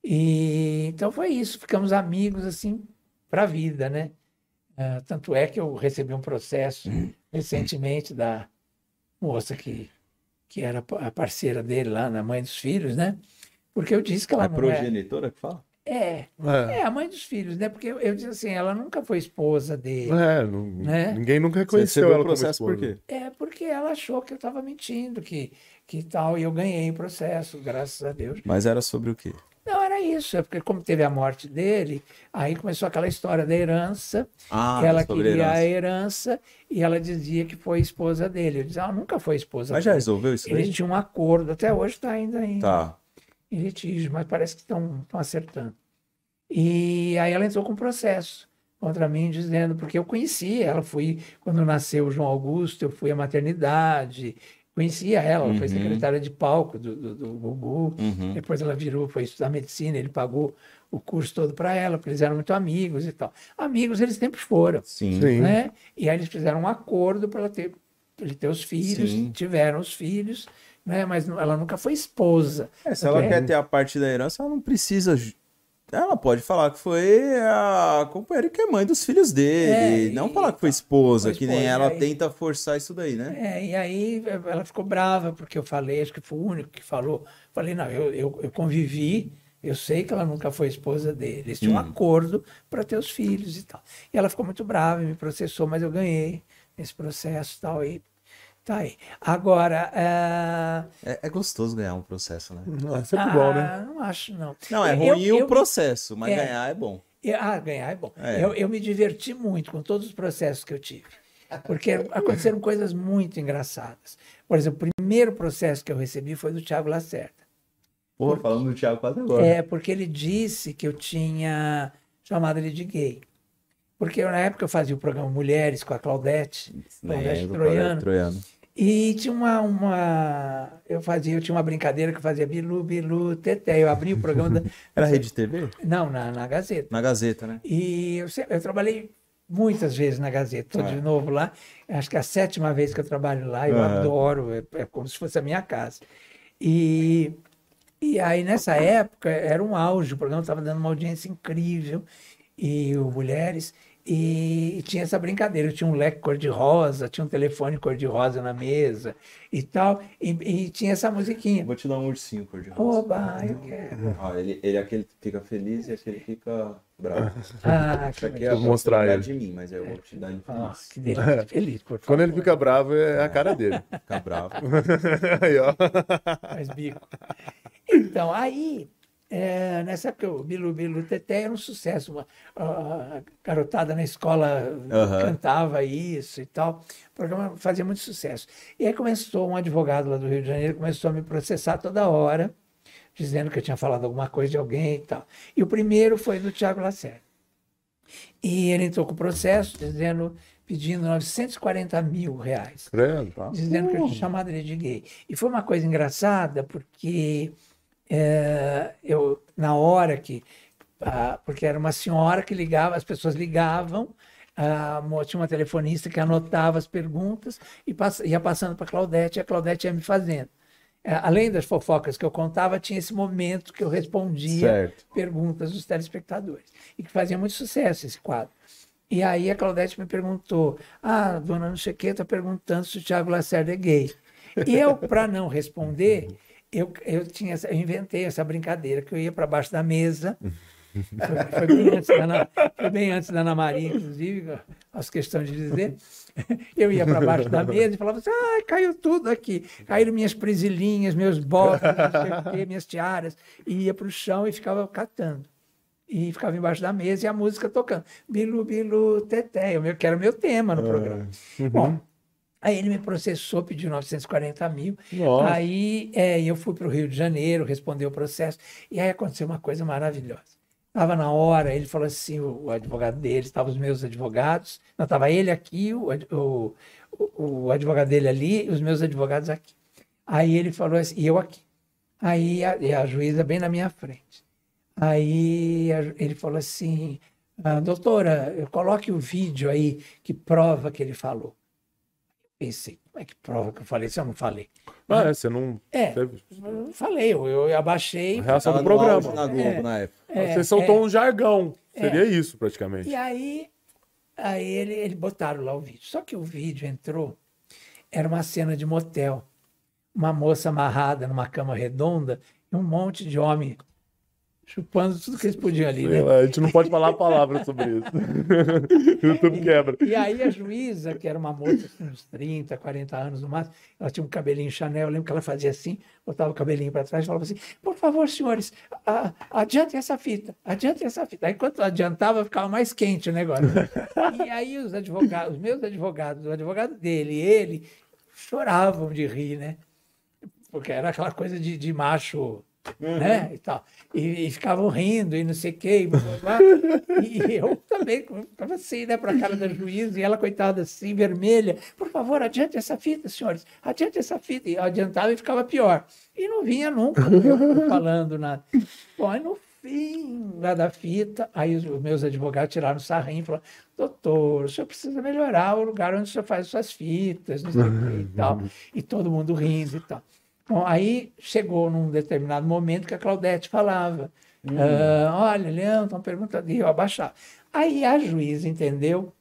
E então foi isso, ficamos amigos assim para a vida, né? Tanto é que eu recebi um processo recentemente da moça que era a parceira dele lá, na mãe dos filhos, né? Porque eu disse que É ela não é. progenitora que fala? É, É, é a mãe dos filhos, né? Porque eu disse assim, ela nunca foi esposa dele, né? ninguém nunca Você reconheceu recebeu o ela como processo por esposa. quê? É porque ela achou que eu estava mentindo, que tal, e eu ganhei o processo, graças a Deus. Mas era sobre o quê? Não, era isso, é porque como teve a morte dele, aí começou aquela história da herança, Ah, ela sobre a queria a herança. herança e ela dizia que foi esposa dele. Eu dizia, ela nunca foi esposa Mas já dele. resolveu isso Eles daí? tinham um acordo, até hoje está ainda Tá. em litígio, mas parece que estão acertando. E aí ela entrou com processo contra mim, dizendo, porque eu conhecia ela, quando nasceu o João Augusto, eu fui à maternidade, conhecia ela, ela foi secretária de palco do Gugu, depois ela foi estudar medicina, ele pagou o curso todo para ela, porque eles eram muito amigos e tal. Amigos eles sempre foram, Sim. Sim. né? E aí eles fizeram um acordo para ele ter os filhos, Sim. tiveram os filhos, né? Mas ela nunca foi esposa. Se ela Tanto quer ter a parte da herança, ela não precisa. Ela pode falar que foi a companheira que é mãe dos filhos dele. Não falar que foi esposa, foi que nem esposa, ela e aí- tenta forçar isso daí, né? E aí ela ficou brava porque eu falei, acho que foi o único que falou. Falei, não, eu convivi, eu sei que ela nunca foi esposa dele. Eles tinham um acordo para ter os filhos e tal. E ela ficou muito brava, me processou, mas eu ganhei esse processo e tal. E tá aí. Agora, É gostoso ganhar um processo, né? É sempre bom, né? não acho, não. Não, é Eu- ruim eu o me- processo, mas é. ganhar é bom. Ganhar é bom. É. Eu me diverti muito com todos os processos que eu tive. Porque aconteceram coisas muito engraçadas. Por exemplo, o primeiro processo que eu recebi foi do Tiago Lacerda. Pô, falando do Thiago quase agora. É porque ele disse que eu tinha chamado ele de gay. Porque na época eu fazia o programa Mulheres com a Claudete Troiano. E tinha eu tinha uma brincadeira que eu fazia Bilu, Bilu, Teté. Eu abri o programa Era Rede TV? Não, na Gazeta. Na Gazeta, né? E eu trabalhei muitas vezes na Gazeta. Estou de novo lá. Acho que é a 7ª vez que eu trabalho lá. Eu adoro, é como se fosse a minha casa. E aí, nessa época, era um auge. O programa estava dando uma audiência incrível. E o Mulheres. E tinha essa brincadeira. Eu tinha um leque cor-de-rosa, tinha um telefone cor-de-rosa na mesa e tal. E tinha essa musiquinha. Vou te dar um ursinho cor-de-rosa. Oba, eu quero. Ó, ele é aquele que fica feliz e aquele que fica bravo. Que Isso aqui legal. é Vou mostrar pra ele. de mim, mas eu vou te dar em feliz. Que delícia. Feliz, por favor. Quando ele fica bravo, é a cara dele. Fica bravo. Aí, ó. Faz bico. Então, aí, nessa época, o Bilu Bilu Teté era um sucesso. A garotada na escola cantava isso e tal. O programa fazia muito sucesso. E aí começou um advogado lá do Rio de Janeiro, começou a me processar toda hora, dizendo que eu tinha falado alguma coisa de alguém e tal. E o primeiro foi do Tiago Lacerda. E ele entrou com o processo, pedindo R$940 mil. Credo, tá. Dizendo que eu tinha chamado ele de gay. E foi uma coisa engraçada, porque eu, na hora porque era uma senhora que ligava, as pessoas ligavam, tinha uma telefonista que anotava as perguntas e ia passando para a Claudete, e a Claudete ia me fazendo. Além das fofocas que eu contava, tinha esse momento que eu respondia perguntas dos telespectadores. E que fazia muito sucesso esse quadro. E aí a Claudete me perguntou, dona não sei o que, está perguntando se o Tiago Lacerda é gay. E eu, para não responder, eu inventei essa brincadeira, que eu ia para baixo da mesa, foi bem antes da Ana Maria, inclusive, as questões de dizer, eu ia para baixo da mesa e falava assim, caiu tudo aqui, caíram minhas presilhinhas, meus botas, não sei o quê, minhas tiaras, e ia para o chão e ficava catando. E ficava embaixo da mesa e a música tocando. Bilu, Bilu, Teté, que era o meu tema no programa. Bom, aí ele me processou, pediu R$940 mil. Nossa. Aí eu fui para o Rio de Janeiro, responder o processo. E aí aconteceu uma coisa maravilhosa. Estava na hora, ele falou assim, o advogado dele, estavam os meus advogados. Não, estava ele aqui, o advogado dele ali, e os meus advogados aqui. Aí ele falou assim, e eu aqui. Aí a juíza bem na minha frente. Aí ele falou assim, doutora, coloque o vídeo aí que prova que ele falou. Pensei, como é que prova que eu falei se eu não falei? Você não. Eu não falei, eu abaixei. A reação Tava do no programa. auge na Globo na época. Você soltou um jargão. Seria isso, praticamente. E aí ele botaram lá o vídeo. Só que o vídeo entrou, era uma cena de motel. Uma moça amarrada numa cama redonda e um monte de homem chupando tudo que eles podiam ali, né? A gente não pode falar a palavra sobre isso. O YouTube quebra. E aí a juíza, que era uma moça assim, uns 30, 40 anos no máximo, ela tinha um cabelinho Chanel, eu lembro que ela fazia assim, botava o cabelinho para trás e falava assim, por favor, senhores, adiante essa fita, adiante essa fita. Aí enquanto adiantava, ficava mais quente o negócio. E aí os advogados, os meus advogados, o advogado dele e ele, choravam de rir, né? Porque era aquela coisa de macho, né? E tal. E ficavam rindo e não sei o quê. E, blá, blá, blá. E eu também ficava assim, né? Para a cara da juíza, e ela, coitada, assim, vermelha. Por favor, adiante essa fita, senhores. Adiante essa fita. E eu adiantava e ficava pior. E não vinha nunca eu falando nada. Bom, aí no fim lá da fita, aí os meus advogados tiraram o sarrinho e falaram, doutor, o senhor precisa melhorar o lugar onde o senhor faz suas fitas, não sei o quê e tal. E todo mundo rindo e tal. Bom, aí chegou num determinado momento que a Claudete falava, olha, Leandro, uma pergunta de eu abaixar. Aí a juíza entendeu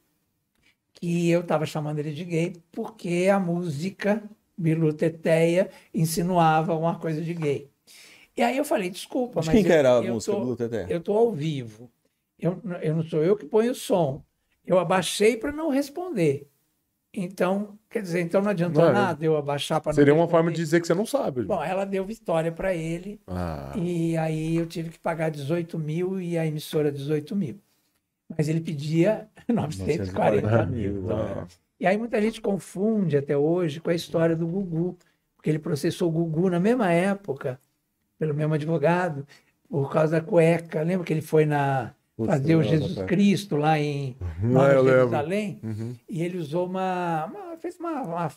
que eu estava chamando ele de gay porque a música Bilu Teteia insinuava alguma coisa de gay. E aí eu falei, desculpa, mas quem que era a música Bilu Teteia? eu estou ao vivo. Eu não sou eu que ponho o som. Eu abaixei para não responder. Então, quer dizer, então não adiantou nada eu abaixar para não Seria uma responder. forma de dizer que você não sabe. Bom, ela deu vitória para ele e aí eu tive que pagar 18 mil e a emissora 18 mil. Mas ele pedia 940 mil. Então, e aí muita gente confunde até hoje com a história do Gugu, porque ele processou o Gugu na mesma época, pelo mesmo advogado, por causa da cueca. Lembra que ele foi fazer o Jesus Cristo lá em Jerusalém? E ele usou fez uma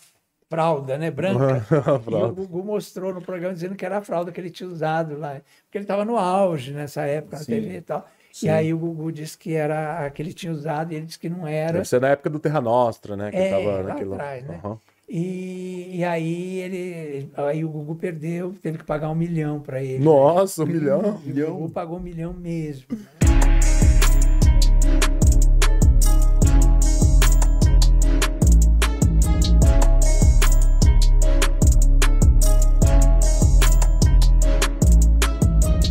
fralda, né, branca. E o Gugu mostrou no programa dizendo que era a fralda que ele tinha usado lá, porque ele estava no auge nessa época na TV e tal. Sim. E aí o Gugu disse que era a que ele tinha usado e ele disse que não era. Deve ser na época do Terra Nostra, né? Que tava lá naquilo... atrás, né? E aí o Gugu perdeu, teve que pagar 1 milhão para ele. Nossa, 1 milhão? O Gugu pagou 1 milhão mesmo. Né?